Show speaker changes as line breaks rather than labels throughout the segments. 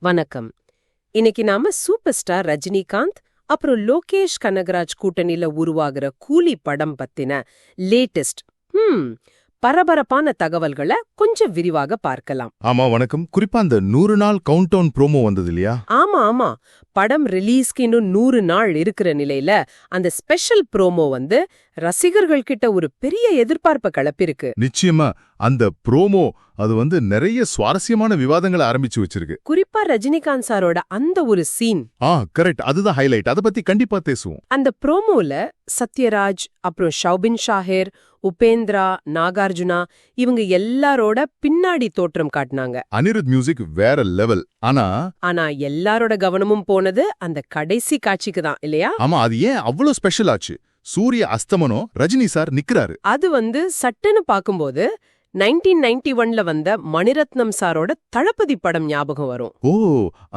வணக்கம். இன்னைக்கு நாம சூப்பர் ஸ்டார் ரஜினிகாந்த் அப்புறம் லோகேஷ் கனகராஜ் கூட்டணியில உருவாகிற கூலி படம் பத்தின லேட்டஸ்ட் பரபரப்பான தகவல்களை கொஞ்சம் விரிவாக பார்க்கலாம்.
ஆமா வணக்கம். குறிப்பா அந்த 100 நாள் கவுண்ட் டவுன் ப்ரோமோ வந்தது இல்லையா?
ஆமா படம் ரிலீஸ்க்கு இன்னும் 100 நாள் இருக்கிற நிலையில அந்த ஸ்பெஷல் ப்ரோமோ ரசிகர்கள் கிட்ட ஒரு பெரிய எதிர்பார்ப்பை கிளப்பிருக்கு.
நிச்சயமா அந்த ப்ரோமோ அது நிறைய சுவாரஸ்யமான விவாதங்களை ஆரம்பிச்சு வச்சிருக்கு.
குறிப்பா ரஜினிகாந்த் சாரோட அந்த ஒரு சீன்.
கரெக்ட், அதுதான் ஹைலைட். அத பத்தி கண்டிப்பா பேசுவோம்.
அந்த ப்ரோமோல சத்யராஜ், அப்புறம் ஷௌபின் ஷாஹிர், உபேந்திரா, நாகார்ஜுனா இவங்க எல்லாரோட பின்னாடி தோற்றம் காட்டினாங்க.
அனிருத் மியூசிக் வேற லெவல். ஆனா
எல்லாரோட கவனமும் போனது அந்த கடைசி காட்சிக்கு தான், இல்லையா?
ஆமா, அது ஏன் அவ்வளவு ஸ்பெஷல் ஆச்சு? சூரிய அஸ்தமனம், ரஜினி சார் நிக்கிறாரு.
அது சட்டுன்னு பாக்கும்போது 1991ல வந்த மணிரத்னம் சாரோட தளபதி படம் ஞாபகம் வரும்.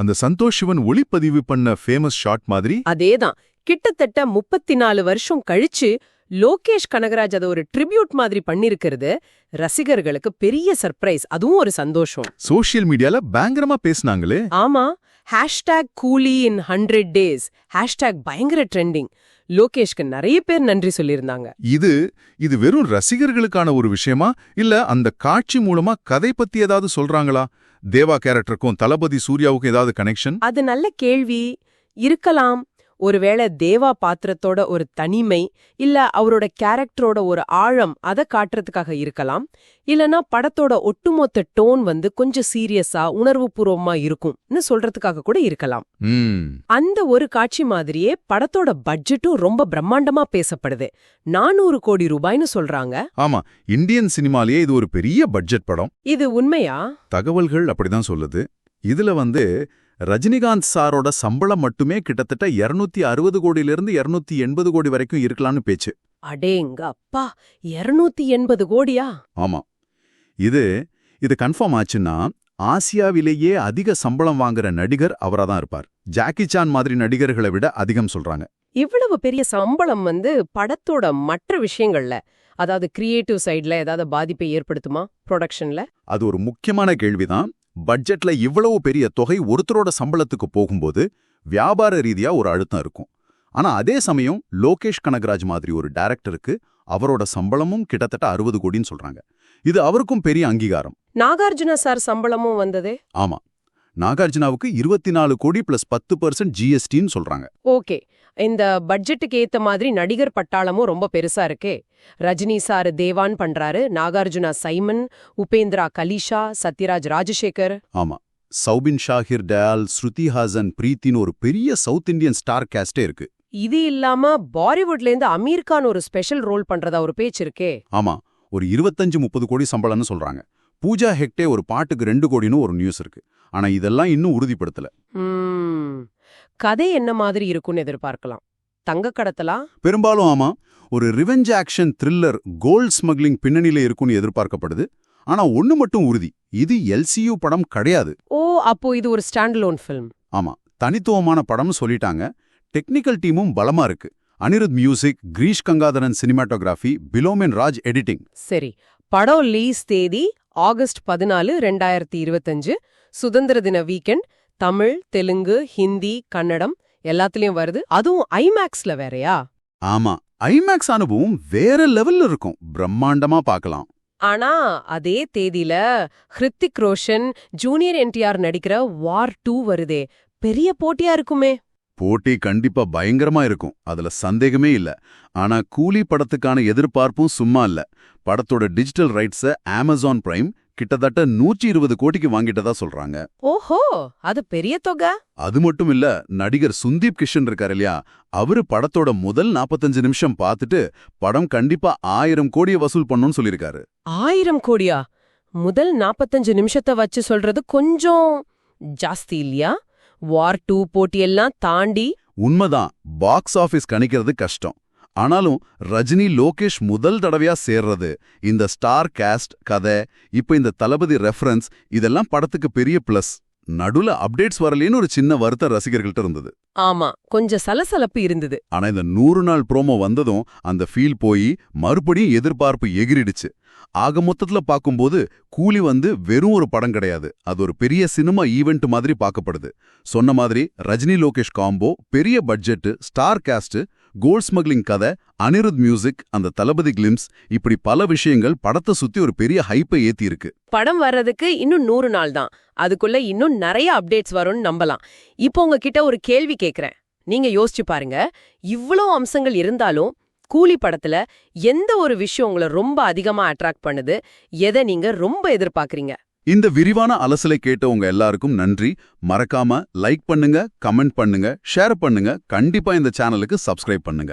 அந்த சந்தோஷ் சிவன் ஒளிப்பதிவு பண்ண ஃபேமஸ் ஷாட் மாதிரி.
அதேதான். கிட்டத்தட்ட 34 வருஷம் கழிச்சு லோகேஷ் கனகராஜ் அதை ஒரு ட்ரிபியூட் மாதிரி பண்ணிருக்கிறது ரசிகர்களுக்கு பெரிய சர்ப்ரைஸ். அதுவும் ஒரு சந்தோஷம்.
சோஷியல் மீடியால பயங்கரமா பேசினாங்களே.
ஆமா, #கூலி இன் 100 days பயங்கர ட்ரெண்டிங். லோகேஷ்க்கு நிறைய பேர் நன்றி சொல்லியிருந்தாங்க.
இது வெறும் ரசிகர்களுக்கான ஒரு விஷயமா, இல்ல அந்த காட்சி மூலமா கதை பத்தி ஏதாவது சொல்றாங்களா? தேவா கேரக்டருக்கும் தளபதி சூர்யாவுக்கும் ஏதாவது கனெக்ஷன்?
அது நல்ல கேள்வி. இருக்கலாம். ஒருவேளை தேவா பாத்திரத்தோட ஒரு தனிமை, இல்ல அவரோட கேரக்டரோட ஒரு ஆழம் அதை காட்டுறதுக்காக இருக்கலாம். இல்லனா படத்தோட ஒட்டுமொத்த டோன் கொஞ்சம் சீரியஸா உணர்வுபூர்வமா இருக்கும்னு சொல்றதுக்காக கூட இருக்கலாம். அந்த ஒரு காட்சி மாதிரியே படத்தோட பட்ஜெட்டும் ரொம்ப பிரம்மாண்டமா பேசப்படுது. 400 கோடி ரூபாய்னு சொல்றாங்க.
ஆமா, இந்தியன் சினிமாலேயே இது ஒரு பெரிய பட்ஜெட் படம்.
இது உண்மையா?
தகவல்கள் அப்படிதான் சொல்லுது. இதுல ரஜினிகாந்த் சாரோட சம்பளம் மட்டுமே கிட்டத்தட்ட 260 கோடியிலிருந்து 280 கோடி வரைக்கும் இருக்கலாம்னு பேச்சு.
அடேங்க அப்பா, 280 கோடியா?
ஆமா, இது கன்ஃபார்ம் ஆச்சுன்னா ஆசியாவிலேயே அதிக சம்பளம் வாங்குற நடிகர் அவராதான் இருப்பார். ஜாக்கி சான் மாதிரி நடிகர்களை விட அதிகம் சொல்றாங்க.
இவ்வளவு பெரிய சம்பளம் படத்தோட மற்ற விஷயங்கள்ல, அதாவது கிரியேட்டிவ் சைட்ல ஏதாவது பாதிப்பை ஏற்படுத்துமா ப்ரொடக்ஷன்ல?
அது ஒரு முக்கியமான கேள்விதான். பட்ஜெட்ல இவ்வளவு பெரிய தொகை ஒருத்தரோட சம்பளத்துக்கு போகும்போது வியாபார ரீதியா ஒரு அழுத்தம் இருக்கும். ஆனா அதே சமயம் லோகேஷ் கனகராஜ் மாதிரி ஒரு டைரக்டருக்கு அவரோட சம்பளமும் கிட்டத்தட்ட 60 கோடின்னு சொல்றாங்க. இது அவருக்கும் பெரிய அங்கீகாரம்.
நாகார்ஜுனா சார் சம்பளமும் வந்ததே.
ஆமா, நாகார்ஜுனாவுக்கு 24 கோடி பிளஸ் 10% ஜிஎஸ்டின்னு சொல்றாங்க.
ஓகே, இந்த பட்ஜெட்டுக்கு ஏத்த மாதிரி நடிகர் பட்டாளமும் ரொம்ப பெருசா இருக்கே. ரஜினி சார் தேவான் பண்றாரு, நாகார்ஜுனா சைமன், உபேந்திரா கலிஷா, சத்யராஜ் ராஜசேகர்.
ஆமா, சௌபின் ஷாஹிர் டயால், ஸ்ருதி ஹாசன், பிரீத்தின்னு ஒரு பெரிய சவுத் இந்தியன் ஸ்டார் கேஸ்டே இருக்கு.
இது இல்லாம பாலிவுட்ல இருந்து அமீர் கான் ஒரு ஸ்பெஷல் ரோல் பண்றதா ஒரு பேச்சு இருக்கே.
ஆமா, ஒரு 25-30 கோடி சம்பளம்னு சொல்றாங்க. பூஜா ஹெக்டே ஒரு பாட்டுக்கு 2 கோடின்னு ஒரு நியூஸ் இருக்கு. ஆனா இதெல்லாம் இன்னும் உறுதிப்படுத்தல.
கதை என்ன மாதிரி இருக்கும்னு எதிர்பார்க்கலாம்? தங்க கடத்தலா?
பெரும்பாலும் ஆமா, ஒரு revenge action thriller, gold smuggling பின்னணியில இருக்கும்னு எதிர்பார்க்கப்படுது. ஆனா ஒண்ணு மட்டும் உறுதி, இது எல்சியூ படம் கிடையாது.
அப்போ இது ஒரு ஸ்டாண்டலோன் ஃபில்ம்.
ஆமா, தனித்துவமான படம்னு சொல்லிட்டாங்க. டெக்னிக்கல் டீமும் பலமா இருக்கு. Anirudh music, Girish Gangadharan cinematography, Philomin Raj editing.
சரி, படம் ரிலீஸ் தேதி ஆகஸ்ட் 14, 2025. சுதந்திர தின வீக்கெண்ட். தமிழ், தெலுங்கு, ஹிந்தி, கன்னடம் எல்லாத்துலயும் வருது. அதுவும் ஐமேக்ஸ்ல வேறயா?
ஆமா, ஐமேக்ஸ் அனுபவம் வேற லெவல்ல இருக்கும். பிரம்மாண்டமா பார்க்கலாம்.
ஆனா அதே தேதியில ஹிருத்திக் ரோஷன், ஜூனியர் என்டிஆர் நடிக்கிற வார் 2 வருதே. பெரிய போட்டியா இருக்குமே.
போட்டி கண்டிப்பா பயங்கரமா இருக்கும், அதுல சந்தேகமே இல்ல. ஆனா கூலி படத்துக்கான எதிர்பார்ப்பும் சும்மா இல்ல. படத்தோட டிஜிட்டல் ரைட்ஸ அமேசான் பிரைம் கிட்டத்தட்ட 120 கோடிக்கு வாங்கிட்டதா சொல்றாங்க.
ஓஹோ, அது பெரிய தொகை.
அது மட்டும் இல்ல, நடிகர் சுந்தீப் கிஷன் இருக்காரு இல்லையா, அவரு படத்தோட முதல் 45 நிமிஷம் பார்த்துட்டு படம் கண்டிப்பா 1000 கோடியை வசூல் பண்ணும்னு சொல்லிருக்காரு.
1000 கோடியா? முதல் 45 நிமிஷத்தை வச்சு சொல்றது கொஞ்சம் ஜாஸ்தி இல்லையா? வார் 2 போட்டியெல்லாம் தாண்டி.
உண்மைதான், பாக்ஸ் ஆபீஸ் கணிக்கிறது கஷ்டம். ஆனாலும் ரஜினி லோகேஷ் முதல் தடவையா சேர்றது, இந்த ஸ்டார் காஸ்ட், கதை, இப்ப இந்த தளபதி ரெஃபரன்ஸ், இதெல்லாம் படத்துக்கு பெரிய பிளஸ். நடுல அப்டேட்ஸ் வரலேன்னு ஒரு சின்ன வருத்தம் ரசிகர்கள்ட்ட இருந்தது.
ஆமா, கொஞ்சம் சலசலப்பு இருந்தது.
ஆனா இந்த 100 நாள் ப்ரோமோ வந்ததும் அந்த ஃபீல் போய் மறுபடியும் எதிர்பார்ப்பு எகிரிடுச்சு. ஆக மொத்தத்துல பார்க்கும்போது கூலி வெறும் ஒரு படம் கிடையாது, அது ஒரு பெரிய சினிமா ஈவெண்ட் மாதிரி பார்க்கப்படுது. சொன்ன மாதிரி ரஜினி லோகேஷ் காம்போ, பெரிய budget, star cast, gold smuggling கதை, அனிருத் மியூசிக், அந்த தளபதி கிளிம்ஸ், இப்படி பல விஷயங்கள் படத்தை சுத்தி ஒரு பெரிய ஹைப்பை ஏத்தி இருக்கு.
படம் வர்றதுக்கு இன்னும் 100 நாள் தான். அதுக்குள்ள இன்னும் நிறைய அப்டேட்ஸ் வரும்னு நம்பலாம். இப்போ உங்ககிட்ட ஒரு கேள்வி கேக்குறேன், நீங்க யோசிச்சு பாருங்க. இவ்ளோ அம்சங்கள் இருந்தாலும் கூலி படத்துல எந்த ஒரு விஷயம் உங்களை ரொம்ப அதிகமா அட்ராக்ட் பண்ணுது? எதை நீங்க ரொம்ப எதிர்பார்க்கறீங்க?
இந்த விரிவான அலசலை கேட்டவங்க எல்லாருக்கும் நன்றி. மறக்காம லைக் பண்ணுங்க, கமெண்ட் பண்ணுங்க, ஷேர் பண்ணுங்க, கண்டிப்பா இந்த சேனலுக்கு சப்ஸ்கிரைப் பண்ணுங்க.